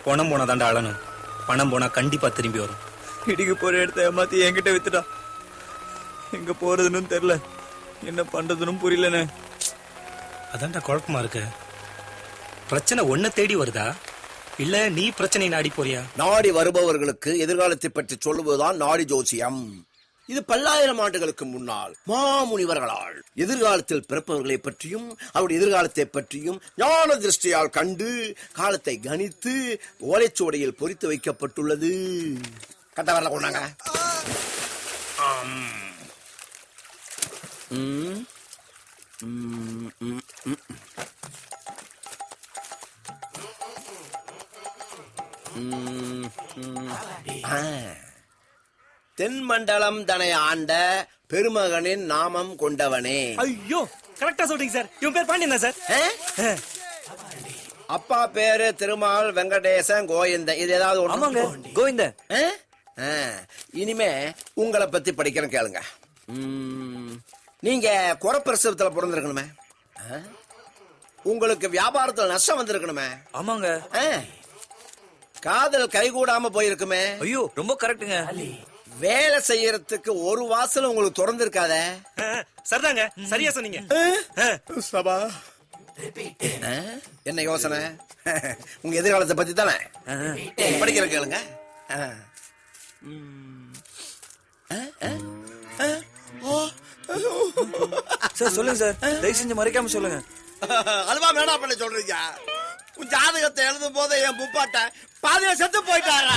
பணம் போனா தாண்டா அழணும், பணம் போனா கண்டிப்பா திரும்பி வரும். இடிக்கு போற இடத்த ஏமாத்தி என்கிட்ட வித்துட்டா. எங்க போறதுன்னு தெரியல, என்ன பண்றதுன்னு புரியலண்ணே. அதான்டா குழப்பமா இருக்கு. பிரச்சனை ஒன்ன தேடி வருதா இல்ல நீ பிரச்சனை நாடி போறியா? நாடி வருபவர்களுக்கு எதிர்காலத்தை பற்றி சொல்லுவதுதான் நாடி ஜோசியம். இது பல்லாயிரம் ஆண்டுகளுக்கு முன்னால் மாமுனிவர்களால் எதிர்காலத்தில் பிறப்பவர்களை பற்றியும் அவருடைய எதிர்காலத்தை பற்றியும் ஞான திருஷ்டியால் கண்டு காலத்தை கணித்து ஓலைச்சுவடையில் பொறித்து வைக்கப்பட்டுள்ளது. கட்டவரல கொண்டாங்க. தென்மண்டலம் தனை ஆண்ட பெருமகனின் நாமம் கொண்டவனே. ஐயோ கரெக்டா சொல்றீங்க சார். இவன் பேர் பாண்டியன் சார். அப்பா பேரு திருமால் வெங்கடேசன் கோவிந்தன். இது ஏதாவது கோவிந்த. இனிமே உங்களை பத்தி படிக்கிறேன் கேளுங்க. நீங்க குறப்பிரசவத்துல பிறந்திருக்கணுமே, உங்களுக்கு வியாபாரத்துல நஷ்டம் வந்திருக்கணுமே. ஆமாங்க. காதல் கைகூடாம போயிருக்குமே. ஐயோ ரொம்ப கரெக்டுங்க. வேலை செய்யறதுக்கு ஒரு வாசல் உங்களுக்கு திறந்து இருக்காத. சரிதாங்க, சரியா சொன்னீங்க. சபா என்ன யோசனை? உங்க எதிர்காலத்தை பத்தி தானே படிக்கிற கேளுங்க. சார் சொல்லுங்க சார், தயவு செஞ்சு மறைக்காம சொல்லுங்க. அதுவா மேடா பண்ண சொல்றீங்க? உன் ஜாதகத்தை எழுதும் போது என் முப்பாட்ட பாதியில செத்து போயிட்டாரா?